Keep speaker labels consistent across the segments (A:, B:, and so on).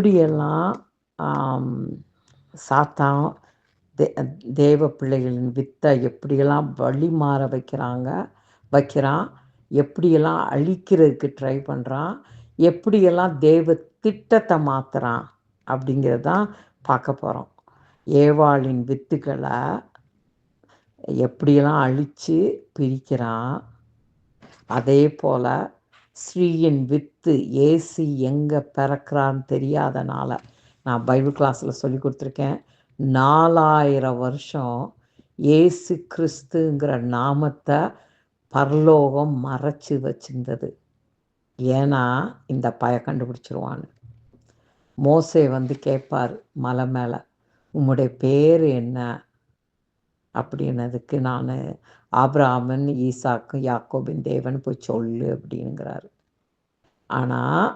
A: எப்படியெல்லாம் ஆம், சாத்தான் தேவ பிள்ளைகளின் வித்தை எப்படியெல்லாம் வழி மாற வைக்கிறான், எப்படியெல்லாம் அழிக்கிறதுக்கு ட்ரை பண்ணுறான், எப்படியெல்லாம் தேவ திட்டத்தை மாற்றுறான் அப்படிங்கிறது தான் பார்க்க போகிறோம். ஏவாளின் வித்துக்களை எப்படியெல்லாம் அழித்து பிரிக்கிறான், அதே போல் ஸ்ரீயின் வித்து ஏசு எங்கே பிறக்கிறான்னு தெரியாதனால நான் பைபிள் கிளாஸில் சொல்லி கொடுத்துருக்கேன். 4000 வருஷம் ஏசு கிறிஸ்துங்கிற நாமத்தை பரலோகம் மறைச்சி வச்சிருந்தது. ஏன்னா இந்த கண்டுபிடிச்சிருவான்னு. மோசே வந்து கேட்பார் மலை மேலே, உம்முடைய பேர் என்ன அப்படின்னதுக்கு நான் ஆபிரகாமன் ஈசாக்கும் யாக்கோபின் தேவன் போய் சொல்லு அப்படிங்கிறாரு. ஆனால்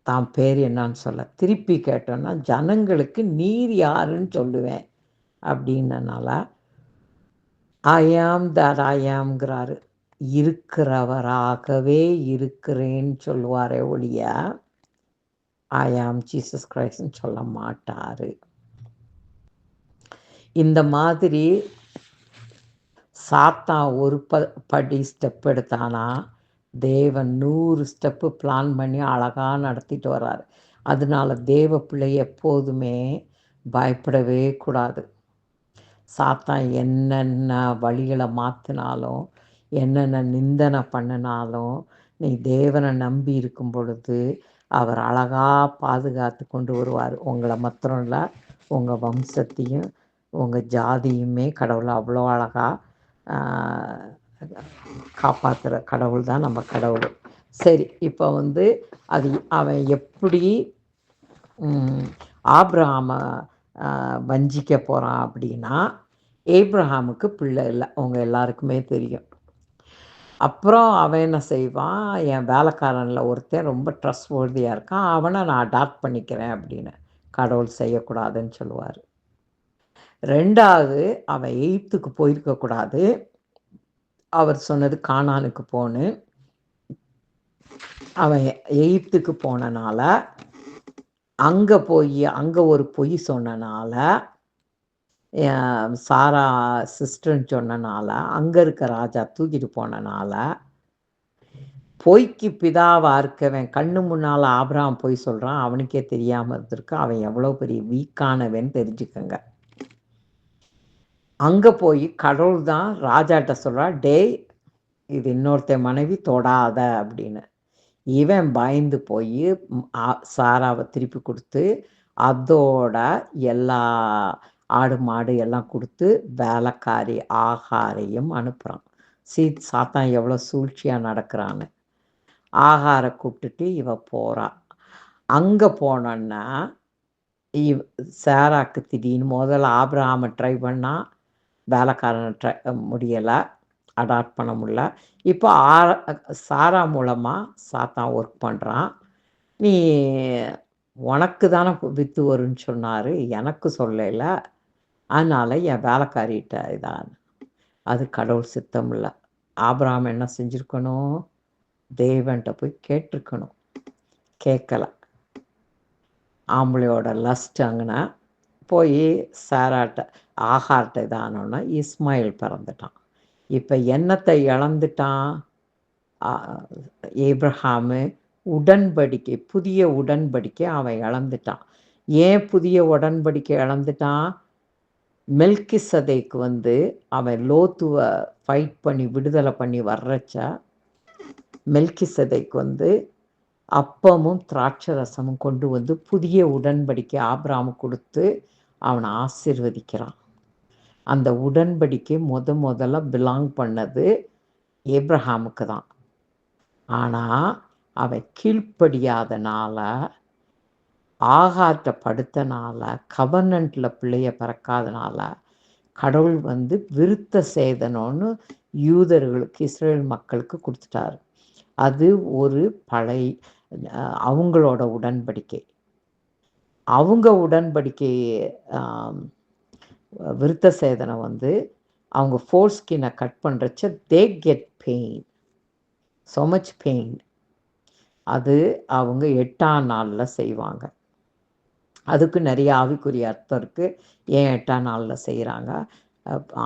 A: தான் பேர் என்னான்னு சொல்ல திருப்பி கேட்டோன்னா ஜனங்களுக்கு நீர் யாருன்னு சொல்லுவேன் அப்படின்னனால ஐயாம் தட் ஐயாம்ங்கிறாரு. இருக்கிறவராகவே இருக்கிறேன்னு சொல்லுவாரே ஒழிய ஐயாம் ஜீசஸ் கிரைஸ்ட்னு சொல்ல மாட்டார். இந்த மாதிரி சாத்தான் ஒரு படி ஸ்டெப் எடுத்தானா தேவன் 100 ஸ்டெப்பு பிளான் பண்ணி அழகாக நடத்திட்டு வர்றாரு. அதனால தேவ பிள்ளை எப்போதுமே பயப்படவே கூடாது. சாத்தான் என்னென்ன வழிகளை மாற்றினாலும், என்னென்ன நிந்தனை பண்ணினாலும், நீ தேவனை நம்பி இருக்கும் பொழுது அவர் அழகாக பாதுகாத்து கொண்டு வருவார். உங்களை மாத்திரம் இல்லை, உங்கள் வம்சத்தையும் உங்கள் ஜாதியுமே கடவுளை அவ்வளோ அழகாக காப்பாற்றுற கடவுள் தான் நம்ம கடவுள். சரி, இப்போ வந்து அது அவன் எப்படி ஆபிரகாமை வஞ்சிக்க போகிறான் அப்படின்னா, ஏப்ரஹாமுக்கு பிள்ளை இல்லை, அவங்க எல்லாருக்குமே தெரியும். அப்புறம் அவன் என்ன செய்வான், என் வேலைக்காரனில் ஒருத்தன் ரொம்ப ட்ரஸ்ட்வர்தியாக இருக்கான், அவனை நான் அடாப்ட் பண்ணிக்கிறேன் அப்படின்னு கடவுள் செய்யக்கூடாதுன்னு சொல்லுவார். ரெண்டாவது, அவன் எகிப்துக்கு போயிருக்கக்கூடாது, அவர் சொன்னது கானானுக்கு போன்னு. அவன் எகிப்துக்கு போனனால அங்கே ஒரு பொய் சொன்னனால, சாரா சிஸ்டர்ன்னு சொன்னனால, அங்கே இருக்க ராஜா தூக்கிட்டு போனனால, பொய்க்கு பிதாவாக இருக்கவன் கண்ணு முன்னால் ஆபிரகாம் பொய் சொல்கிறான், அவனுக்கே தெரியாமல் இருந்திருக்கு. அவன் எவ்வளோ பெரிய வீக்கானவன் தெரிஞ்சுக்கங்க. அங்கே போய் கடவுள் தான் ராஜாட்ட சொல்கிறா, டேய் இது இன்னொருத்த மனைவி தொடாத அப்படின்னு. இவன் பயந்து போய் சாராவை திருப்பி கொடுத்து அதோட எல்லா ஆடு மாடு எல்லாம் கொடுத்து வேலைக்காரி ஆகாரையும் அனுப்புகிறான். சாத்தான் எவ்வளோ சூழ்ச்சியாக நடக்கிறான்னு. ஆகாரை கூப்பிட்டுட்டு இவ போகிறா. அங்கே போனோன்னா சாராக்கு திடீர்னு முதல்ல ஆபிரகாமை ட்ரை பண்ணால் வேலைக்காரனை முடியலை, அடாப்ட் பண்ண முடியல. இப்போ சாரா மூலமாக சாத்தான் ஒர்க் பண்ணுறான். நீ உனக்கு தானே வித்து வரும்னு சொன்னார், எனக்கு சொல்லல, அதனால் என் வேலைக்காரிட்ட இதான். அது கடவுள் சித்தம் இல்லை. ஆபிரகாம் என்ன செஞ்சுருக்கணும், தேவன்கிட்ட போய் கேட்டிருக்கணும். கேட்கலை. ஆம்பளையோட லஸ்ட் அங்கன்னா போய் சாராட்ட ஆகார்ட்ட இதானோன்னா இஸ்மாயில் பிறந்துட்டான். இப்போ என்னத்தை இழந்துட்டான் ஏப்ரஹாமு? உடன்படிக்கை, புதிய உடன்படிக்கை அவன் இழந்துட்டான். ஏன் புதிய உடன்படிக்கை இழந்துட்டான்? மெல்கிசதேக்கு வந்து அவன் லோத்துவை ஃபைட் பண்ணி விடுதலை பண்ணி வர்றச்ச மெல்கிசதேக்கு வந்து அப்பமும் திராட்சை ரசமும் கொண்டு வந்து புதிய உடன்படிக்கை ஆபிரகாமுக்கு கொடுத்து அவனை ஆசீர்வதிக்கிறான். அந்த உடன்படிக்கை முதல்ல பிலாங் பண்ணது ஏப்ரஹாமுக்கு தான். ஆனால் அவன் கீழ்ப்படியாதனால, ஆகார்ட்ட படுத்தனால, கவர்னண்ட்டில் பிள்ளைய பிறக்காதனால கடவுள் வந்து விருத்த சேதனம்னு யூதர்களுக்கு, இஸ்ரேல் மக்களுக்கு கொடுத்துட்டாரு. அது ஒரு அவங்களோட உடன்படிக்கை. அவங்க உடன்படிக்கை விருத்த சேதனை வந்து அவங்க ஃபோர் ஸ்கினை கட் பண்ணுறச்ச they get pain, so much pain. அது அவங்க 8ஆம் நாளில் செய்வாங்க. அதுக்கு நிறைய ஆவிக்குரிய அர்த்தம் இருக்குது. ஏன் 8ஆம் நாளில் செய்கிறாங்க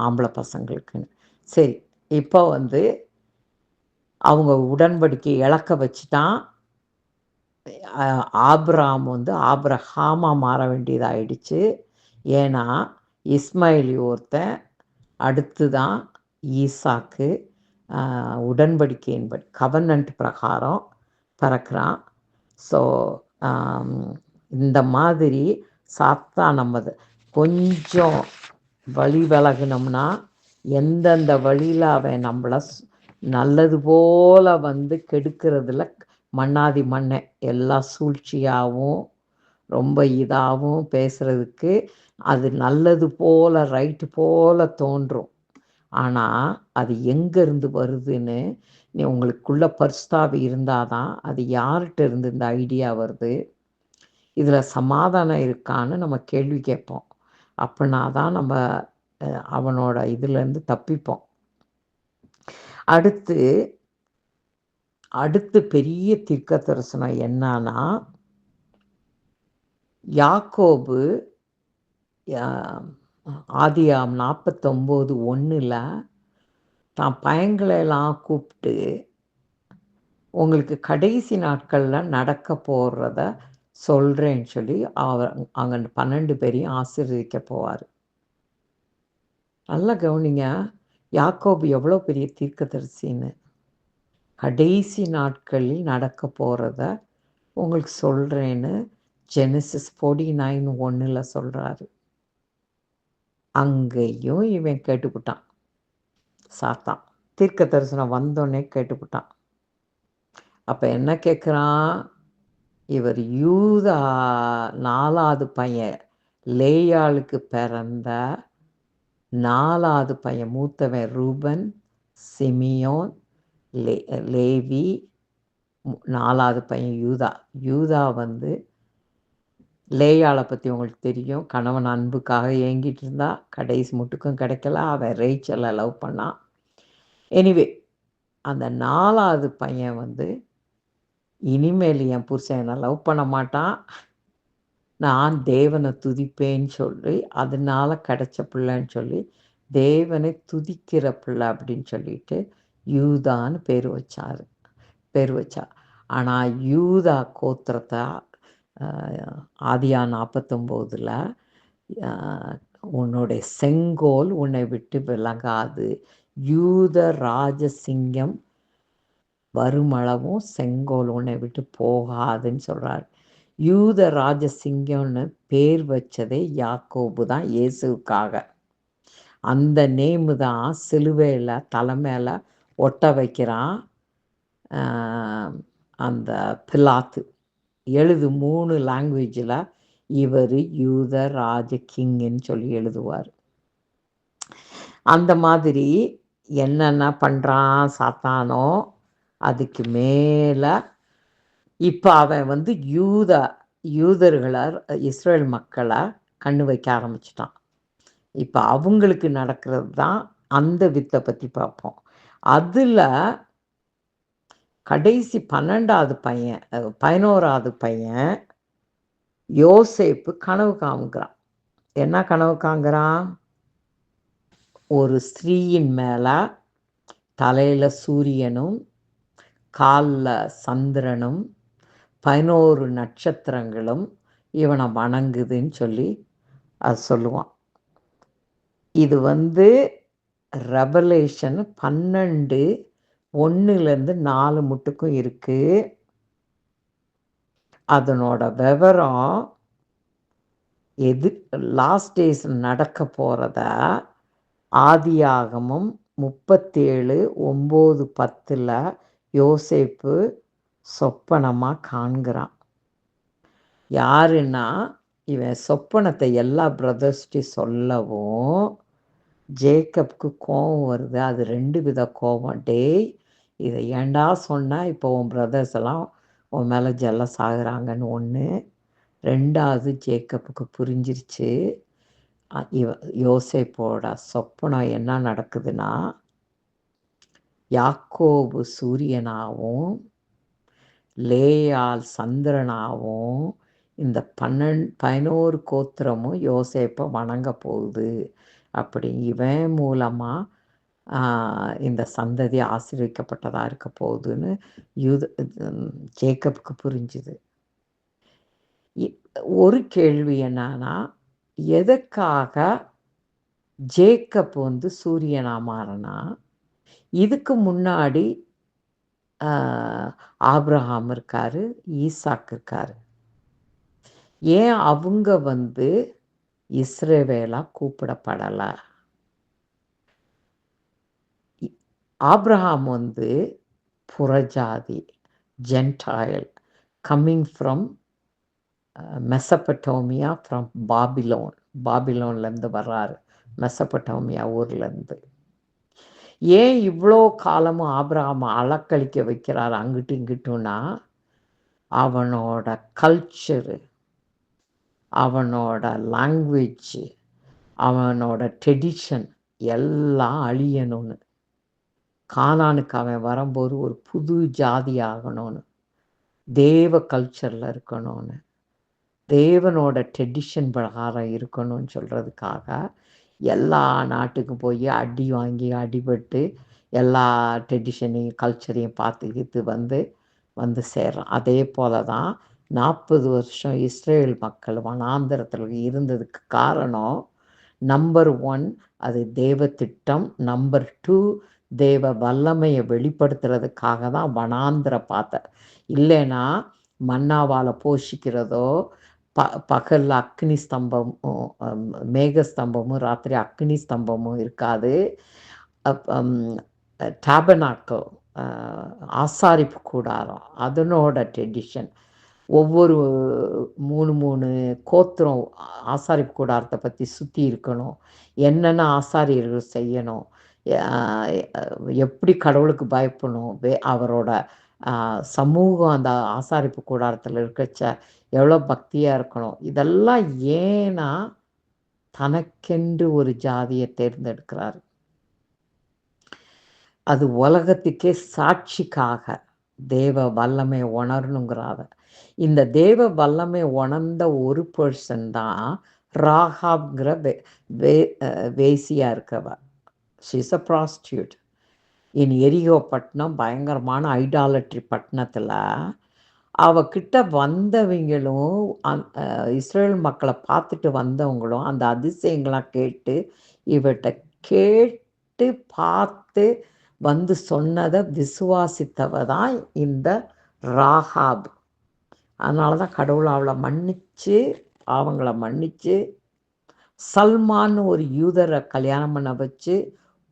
A: ஆம்பளை பசங்களுக்குன்னு. சரி, இப்போ வந்து அவங்க உடன்படிக்கை இழக்க வச்சுட்டான். ஆபிரகாம் வந்து ஆபிரகாமாக மாற வேண்டியதாகிடுச்சு. ஏன்னா இஸ்மாயில் ஒருத்தன், அடுத்து தான் ஈசாக்கு. உடன்படிக்கையின்படி கவர்னன்ட் பிரகாரம் பிறக்கிறான். ஸோ இந்த மாதிரி சாத்தான் நம்ம கொஞ்சம் வழி விலகினோம்னா எந்தெந்த வழியில் அவன் நம்மளை நல்லது போல் வந்து கெடுக்கிறதுல மண்ணாதி மண்ணை எல்லா சூழ்ச்சியாகவும் ரொம்ப இதாகவும் பேசுகிறதுக்கு அது நல்லது போல் ரைட்டு போல் தோன்றும். ஆனால் அது எங்கேருந்து வருதுன்னு உங்களுக்குள்ள பரிசுத்தாவி இருந்தால் தான் அது யார்கிட்ட இருந்து இந்த ஐடியா வருது, இதில் சமாதானம் இருக்கான்னு நம்ம கேள்வி கேட்போம். அப்படின்னா தான் நம்ம அவனோட இதுலேருந்து தப்பிப்போம். அடுத்து பெரிய தீர்க்க தரிசனம் என்னன்னா, யாக்கோபு ஆதியாம் 49:1 தான் பையங்களெல்லாம் கூப்பிட்டு உங்களுக்கு கடைசி நாட்களில் நடக்க போகிறத சொல்கிறேன்னு சொல்லி அவர் அங்கே 12 பேரையும் ஆசீர்வதிக்க போவார். நல்லா கவனிங்க, யாக்கோபு எவ்வளோ பெரிய தீர்க்கதரிசின்னு. கடைசி நாட்களில் நடக்க போகிறத உங்களுக்கு சொல்கிறேன்னு ஜெனசிஸ் 49:1 சொல்கிறாரு. அங்கேயும் இவன் கேட்டுக்கிட்டான். சாத்தான் தீர்க்க தரிசனம் வந்தோடனே கேட்டுக்கிட்டான். அப்போ என்ன கேட்குறான், இவர் யூதா 4வது பையன், லேயாளுக்கு பிறந்த 4வது பையன், மூத்தவன் ரூபன், சிமியோன், லேவி, 4வது பையன் யூதா. யூதா வந்து லேயாளை பற்றி உங்களுக்கு தெரியும், கணவன் அன்புக்காக ஏங்கிட்டு இருந்தா, கடைசி முட்டுக்கும் கிடைக்கல, அவன் ரேச்சலை லவ் பண்ணான். எனிவே அந்த 4வது பையன் வந்து இனிமேல் என் புருஷன் என்னை லவ் பண்ண மாட்டான், நான் தேவனை துதிப்பேன்னு சொல்லி அதனால கிடைச்ச பிள்ளைன்னு சொல்லி தேவனை துதிக்கிற பிள்ளை அப்படின்னு சொல்லிட்டு யூதான்னு பேர் வச்சா. ஆனால் யூதா கோத்திரத்தை ஆதியா 49 உன்னுடைய செங்கோல் உன்னை விட்டு விலகாது, யூத ராஜசிங்கம் வருமளவும் செங்கோல் உன்னை விட்டு போகாதுன்னு சொல்கிறார். யூத ராஜசிங்கம்னு பேர் வச்சதே யாக்கோபு தான் இயேசுக்காக. அந்த நேமு தான் சிலுவையில் தலை மேலே ஒட்ட வைக்கிறான் அந்த பிலாத்து. 3 லாங்குவேஜில் இவர் யூத ராஜ கிங்குன்னு சொல்லி எழுதுவார். அந்த மாதிரி என்னென்ன பண்ணுறான் சாத்தானோ அதுக்கு மேலே இப்போ அவன் வந்து யூதர்களை இஸ்ரேல் மக்களை கண்ணு வைக்க ஆரம்பிச்சிட்டான். இப்போ அவங்களுக்கு நடக்கிறது தான் அந்த வித்தை பற்றி பார்ப்போம். அதில் கடைசி 12வது பையன் 11வது பையன் யோசேப்பு கனவு காண்கிறான். என்ன கனவு காண்கிறான், ஒரு ஸ்திரீயின் மேலே தலையில் சூரியனும் காலில் சந்திரனும் 11 நட்சத்திரங்களும் இவனை வணங்குதுன்னு சொல்லி அது சொல்லுவான். இது வந்து ரெவலேஷன் 12:1-4 மட்டுக்கும் இருக்குது. அதனோட விவரம் லாஸ்ட் டேஸ் நடக்க போகிறத ஆதியாகமம் 37:9-10 யோசேப்பு சொப்பனமாக காண்கிறான். யாருன்னா இவன் சொப்பனத்தை எல்லா பிரதர்ஸ்டையும் சொல்லவும் ஜேக்கப்க்கு கோபம் வருது. அது 2 வித கோபம். டேய், இதை ஏண்டா சொன்னால் இப்போ உன் பிரதர்ஸ் எல்லாம் உன் மேலே ஜெல்லஸ் ஆகுறாங்கன்னு ஒன்று. 2வது ஜேக்கப்புக்கு புரிஞ்சிருச்சு யோசேப்போட சொப்பனம் என்ன நடக்குதுன்னா, யாக்கோபு சூரியனாகவும் லேயால் சந்திரனாவும் இந்த 11 கோத்திரமும் யோசேப்பை வணங்க போகுது. அப்படி இவன் மூலமாக இந்த சந்ததி ஆசீர்வதிக்கப்பட்டதா இருக்க போகுதுன்னு ஜேக்கப்புக்கு புரிஞ்சுது. ஒரு கேள்வி என்னன்னா, எதற்காக ஜேக்கப் சூரியனா மாறினா? இதுக்கு முன்னாடி ஆபிரகாம் இருக்காரு, ஈசாக் இருக்காரு. ஏன் அவங்க இஸ்ரவேலா கூப்பிடப்படலை? ஆபிரகாம் புறஜாதி, gentile, coming from Mesopotamia, from பாபிலோன்லேருந்து வர்றாரு, மெசபட்டோமியா ஊர்லேருந்து. ஏன் இவ்வளோ காலமும் ஆபிரகாம் அலக்கழிக்க வைக்கிறார் அங்கிட்டு இங்கிட்டுன்னா, அவனோட கல்ச்சரு, அவனோட லாங்குவேஜ், அவனோட ட்ரெடிஷன் எல்லாம் அழியணும்னு. கானானுக்கு அவன் வரும்போது ஒரு புது ஜாதி ஆகணும்னு, தேவ கல்ச்சரில் இருக்கணும்னு, தேவனோட ட்ரெடிஷன் பிரகாரம் இருக்கணும்னு சொல்கிறதுக்காக எல்லா நாட்டுக்கும் போய் அடி வாங்கி அடிபட்டு எல்லா ட்ரெடிஷனையும் கல்ச்சரையும் பார்த்துக்கிட்டு வந்து சேர்றான். அதே போல தான் 40 வருஷம் இஸ்ரேல் மக்கள் வனாந்திரத்தில் இருந்ததுக்கு காரணம், நம்பர் 1 அது தேவ திட்டம், நம்பர் 2 தேவ வல்லமையை வெளிப்படுத்துறதுக்காக தான் வனாந்திர பாத்தை. இல்லைன்னா மன்னாவால் போஷிக்கிறதோ, பகலில் அக்னி ஸ்தம்பமும் மேகஸ்தம்பமும் ராத்திரி அக்னி ஸ்தம்பமும் இருக்காது. டாபர்னாக்கிள், ஆசாரிப்பு கூடாரம், அதனோட ட்ரெடிஷன் ஒவ்வொரு 3 கோத்திரம் ஆசாரிப்பு கூடாரத்தை பற்றி சுற்றி இருக்கணும், என்னென்ன ஆசாரியர்கள் செய்யணும், எப்படி கடவுளுக்கு பயப்படணும், அவரோட சமூகம் அந்த ஆசாரிப்பு கூடாரத்தில் இருக்கச்ச எவ்வளோ பக்தியாக இருக்கணும். இதெல்லாம் ஏன்னா தனக்கென்று ஒரு ஜாதியை தேர்ந்தெடுக்கிறார். அது உலகத்துக்கே சாட்சிக்காக தேவ வல்லமை உணரணுங்கிறாத. இந்த தேவ வல்லமை உணர்ந்த ஒரு பர்சன் தான் ராகாப்ங்கிற வேசியாக இருக்கவ. ஷீஸ் அ ப்ராஸ்டியூட் இன் எரிகோ பட்டணம், பயங்கரமான ஐடாலட்ரி பட்டணத்தில். அவகிட்ட வந்தவங்களும் இஸ்ரேல் மக்களை பார்த்துட்டு வந்தவங்களும் அந்த அதிசயங்களாம் கேட்டு இவட்ட கேட்டு பார்த்து சொன்னதை விசுவாசித்தவ தான் இந்த ராகாப். அதனால தான் கடவுள் அவளை மன்னிச்சு, அவங்கள மன்னிச்சு, சல்மான்னு ஒரு யூதரை கல்யாணம் பண்ண வச்சு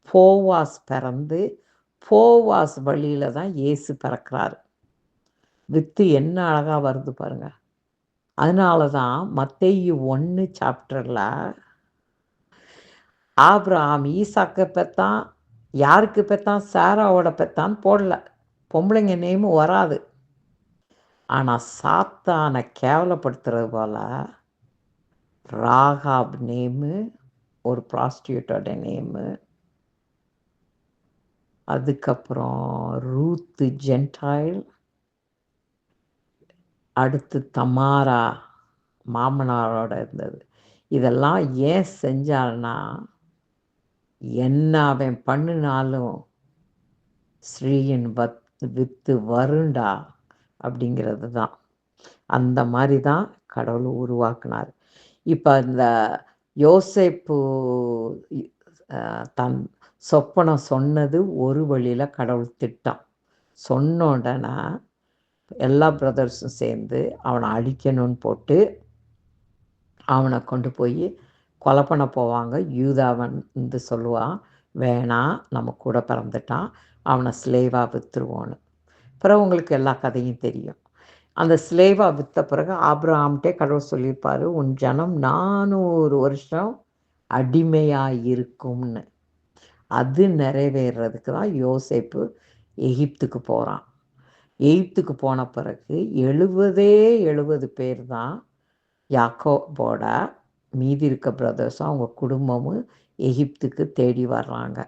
A: போவாஸ் பிறந்து, போவாஸ் வழியில தான் இயேசு பிறக்கிறாரு. வித்து என்ன அழகா வருது பாருங்க. அதனால தான் மத்தேயு 1 சாப்டரில் ஆபிரகாம் ஈசாக்கை பெற்றான். யாருக்கு பெற்றான்? சாராவோட பெற்றான்னு போடல, பொம்பளைங்க நேமு வராது. ஆனால் சாத்தானை கேவலப்படுத்துறது போல ராகாப் நேமு, ஒரு ப்ராஸ்டியூட்டோட நேமு, அதுக்கப்புறம் ரூத்து ஜென்டைல், அடுத்து தமாரா மாமனாரோட இருந்தது. இதெல்லாம் ஏன் செஞ்சான்னா, என்ன அவன் பண்ணினாலும் ஸ்ரீயின் வித்து வருண்டா அப்படிங்கிறது தான். அந்த மாதிரி தான் கடவுள் உருவாக்குனார். இப்போ இந்த யோசேப்பு தன் சொப்பனம் சொன்னது ஒரு வழியில் கடவுள் திட்டம். சொன்ன உடனே எல்லா பிரதர்ஸும் சேர்ந்து அவனை அழிக்கணும்னு போட்டு அவனை கொண்டு போய் கொலை பண்ண போவாங்க. யூதாவன் சொல்லுவான், வேணாம், நம்ம கூட பிறந்துட்டான், அவனை ஸ்லேவாக விற்றுருவோன்னு. பிறகு உங்களுக்கு எல்லா கதையும் தெரியும். அந்த ஸ்லேவாக விற்ற பிறகு ஆபிரகாம்கிட்டே கடவுள் சொல்லியிருப்பார், உன் ஜனம் 400 வருஷம் அடிமையாக இருக்கும்னு. அது நிறைவேறதுக்கு தான் யோசேப்பு எகிப்துக்கு போகிறான். எகிப்துக்கு போன பிறகு 70 பேர் தான் யாக்கோபோட மீதி இருக்க பிரதர்ஸும் அவங்க குடும்பமும் எகிப்துக்கு தேடி வர்றாங்க.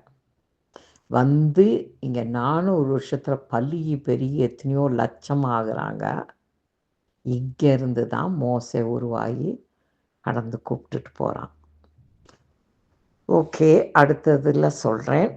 A: வந்து இங்கே 400 வருஷத்தில் பல்கி பெருகி எத்தனையோ லட்சம் ஆகுறாங்க. இங்கேருந்து தான் மோசே உருவாகி கடந்து கூப்பிட்டுட்டு போகிறான். ஓகே, அடுத்ததில் சொல்கிறேன்.